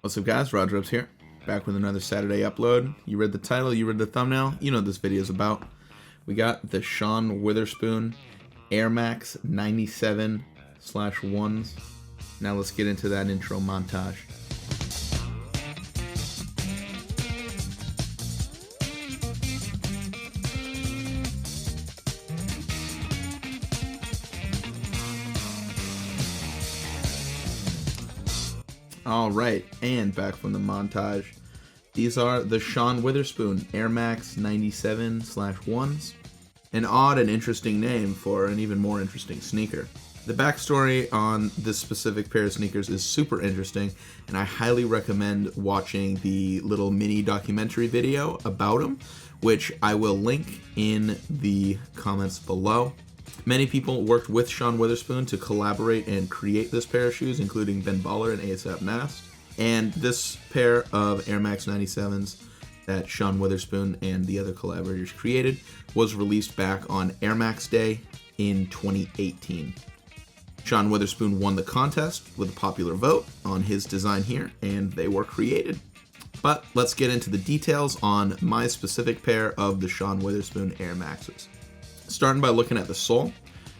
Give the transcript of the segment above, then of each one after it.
What's up guys, Rodrips here, back with another Saturday upload. You read the title, you read the thumbnail, you know what this video is about. We got the Sean Wotherspoom Air Max 97/1s. Now let's get into that intro montage. Alright, and back from the montage. These are the Sean Wotherspoom Air Max 97/1s. An odd and interesting name for an even more interesting sneaker. The backstory on this specific pair of sneakers is super interesting, and I highly recommend watching the little mini documentary video about them, which I will link in the comments below. Many people worked with Sean Wotherspoom to collaborate and create this pair of shoes, including Ben Baller and ASAP Nast. And this pair of Air Max 97s that Sean Wotherspoom and the other collaborators created was released back on Air Max Day in 2018. Sean Wotherspoom won the contest with a popular vote on his design here, and they were created. But let's get into the details on my specific pair of the Sean Wotherspoom Air Maxes. Starting by looking at the sole,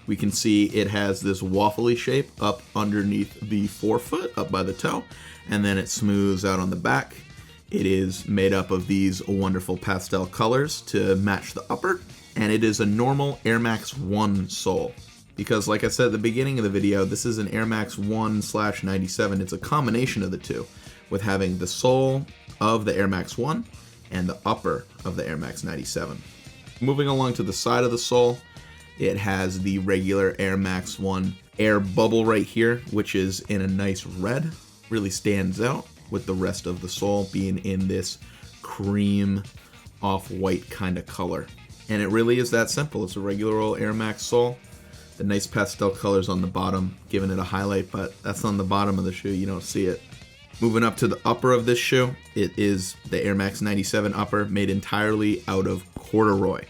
we can see it has this waffly shape up underneath the forefoot, up by the toe, and then it smooths out on the back. It is made up of these wonderful pastel colors to match the upper, and it is a normal Air Max 1 sole. Because like I said at the beginning of the video, this is an Air Max 1/97. It's a combination of the two, with having the sole of the Air Max 1 and the upper of the Air Max 97. Moving along to the side of the sole, it has the regular Air Max 1 air bubble right here, which is in a nice red. Really stands out with the rest of the sole being in this cream off-white kind of color. And it really is that simple. It's a regular old Air Max sole. The nice pastel colors on the bottom, giving it a highlight, but that's on the bottom of the shoe. You don't see it. Moving up to the upper of this shoe, it is the Air Max 97 upper, made entirely out of corduroy.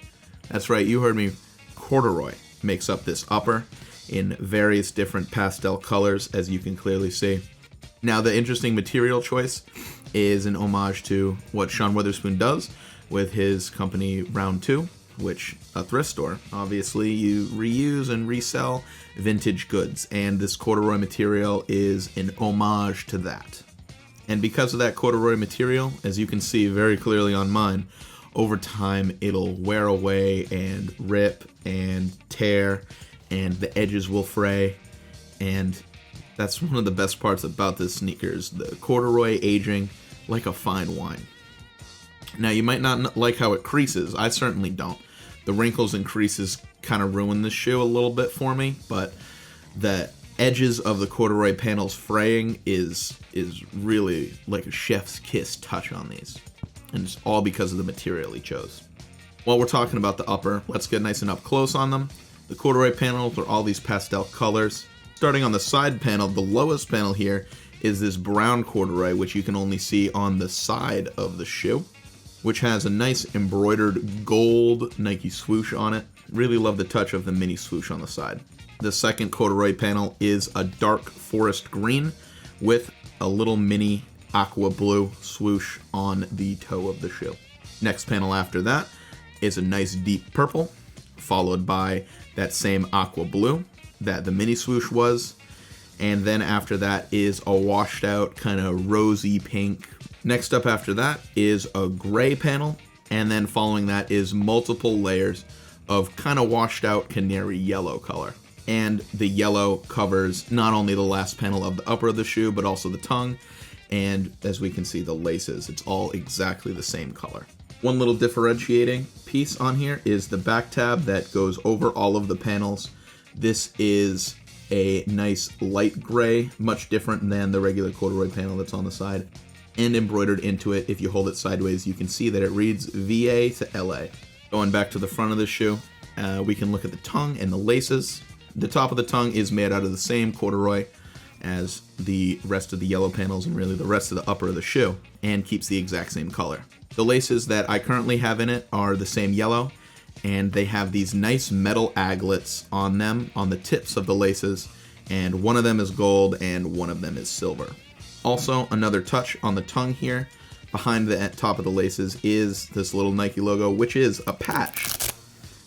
That's right, you heard me. Corduroy makes up this upper in various different pastel colors, as you can clearly see. Now, the interesting material choice is an homage to what Sean Wotherspoom does with his company Round 2, which a thrift store. Obviously, you reuse and resell vintage goods, and this corduroy material is an homage to that. And because of that corduroy material, as you can see very clearly on mine, over time it'll wear away and rip and tear, and the edges will fray, and that's one of the best parts about this sneakers, the corduroy aging like a fine wine. Now, you might not like how it creases. I certainly don't. The wrinkles and creases kind of ruin this shoe a little bit for me, but the edges of the corduroy panels fraying is really like a chef's kiss touch on these. And it's all because of the material he chose. While we're talking about the upper, let's get nice and up close on them. The corduroy panels are all these pastel colors. Starting on the side panel, the lowest panel here is this brown corduroy, which you can only see on the side of the shoe, which has a nice embroidered gold Nike swoosh on it. Really love the touch of the mini swoosh on the side. The second corduroy panel is a dark forest green with a little mini aqua blue swoosh on the toe of the shoe. Next panel after that is a nice deep purple, followed by that same aqua blue that the mini swoosh was, and then after that is a washed out kind of rosy pink. Next up after that is a gray panel, and then following that is multiple layers of kind of washed out canary yellow color. And the yellow covers not only the last panel of the upper of the shoe, but also the tongue, and as we can see, the laces. It's all exactly the same color. One little differentiating piece on here is the back tab that goes over all of the panels. This is a nice light gray, much different than the regular corduroy panel that's on the side. And embroidered into it, if you hold it sideways, you can see that it reads VA to LA. Going back to the front of the shoe, we can look at the tongue and the laces. The top of the tongue is made out of the same corduroy as the rest of the yellow panels and really the rest of the upper of the shoe, and keeps the exact same color. The laces that I currently have in it are the same yellow, and they have these nice metal aglets on them, on the tips of the laces, and one of them is gold and one of them is silver. Also, another touch on the tongue here, behind the top of the laces, is this little Nike logo, which is a patch,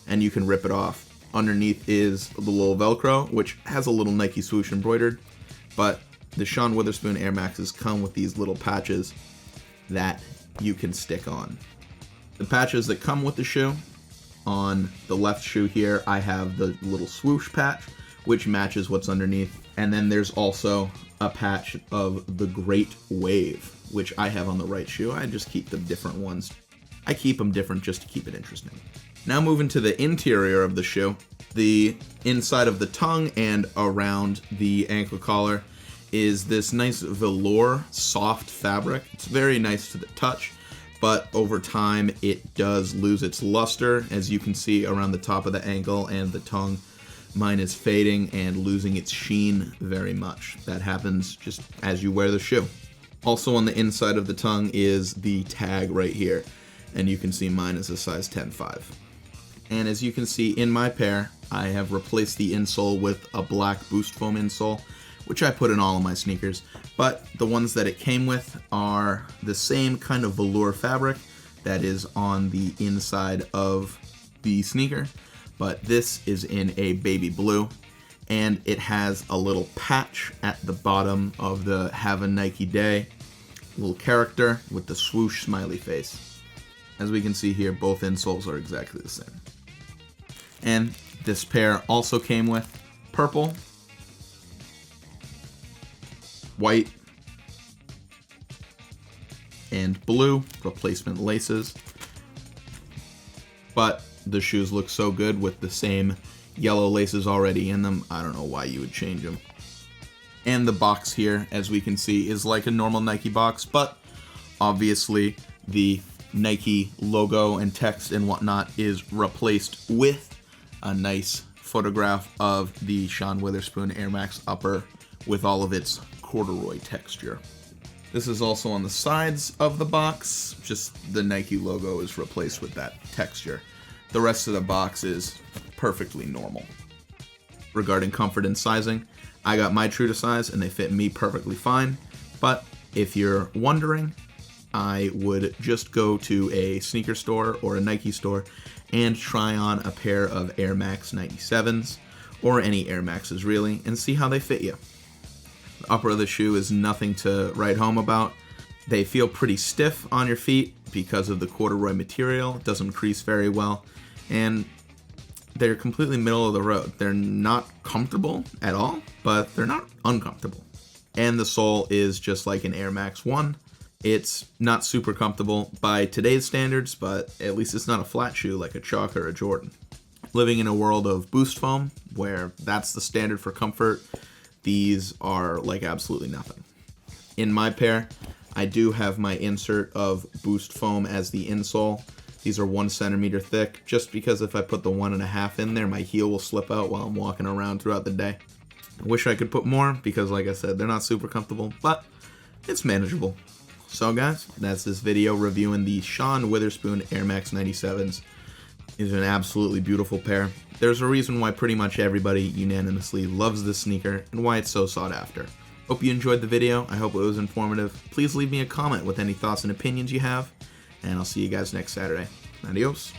and you can rip it off. Underneath is the little Velcro, which has a little Nike swoosh embroidered, but the Sean Wotherspoom Air Maxes come with these little patches that you can stick on. The patches that come with the shoe, on the left shoe here, I have the little swoosh patch, which matches what's underneath, and then there's also a patch of the Great Wave, which I have on the right shoe. I just keep the different ones. I keep them different just to keep it interesting. Now moving to the interior of the shoe, the inside of the tongue and around the ankle collar is this nice velour soft fabric. It's very nice to the touch, but over time it does lose its luster. As you can see around the top of the ankle and the tongue, mine is fading and losing its sheen very much. That happens just as you wear the shoe. Also on the inside of the tongue is the tag right here, and you can see mine is a size 10.5. And as you can see in my pair, I have replaced the insole with a black boost foam insole, which I put in all of my sneakers, but the ones that it came with are the same kind of velour fabric that is on the inside of the sneaker, but this is in a baby blue, and it has a little patch at the bottom of the Have a Nike Day little character with the swoosh smiley face. As we can see here, both insoles are exactly the same. And this pair also came with purple, white, and blue replacement laces, but the shoes look so good with the same yellow laces already in them, I don't know why you would change them. And the box here, as we can see, is like a normal Nike box, but obviously the Nike logo and text and whatnot is replaced with a nice photograph of the Sean Wotherspoom Air Max Upper with all of its corduroy texture. This is also on the sides of the box, just the Nike logo is replaced with that texture. The rest of the box is perfectly normal. Regarding comfort and sizing, I got my true to size and they fit me perfectly fine, but if you're wondering, I would just go to a sneaker store or a Nike store and try on a pair of Air Max 97s, or any Air Maxes really, and see how they fit you. The upper of the shoe is nothing to write home about. They feel pretty stiff on your feet because of the corduroy material. It doesn't crease very well, and they're completely middle of the road. They're not comfortable at all, but they're not uncomfortable. And the sole is just like an Air Max 1. It's not super comfortable by today's standards, but at least it's not a flat shoe like a Chalk or a Jordan. Living in a world of boost foam, where that's the standard for comfort, these are like absolutely nothing. In my pair, I do have my insert of boost foam as the insole. These are 1 centimeter thick, just because if I put the 1.5 in there, my heel will slip out while I'm walking around throughout the day. I wish I could put more, because like I said, they're not super comfortable, but it's manageable. So guys, that's this video reviewing the Sean Wotherspoom Air Max 97s. It's an absolutely beautiful pair. There's a reason why pretty much everybody unanimously loves this sneaker and why it's so sought after. Hope you enjoyed the video. I hope it was informative. Please leave me a comment with any thoughts and opinions you have, and I'll see you guys next Saturday. Adios.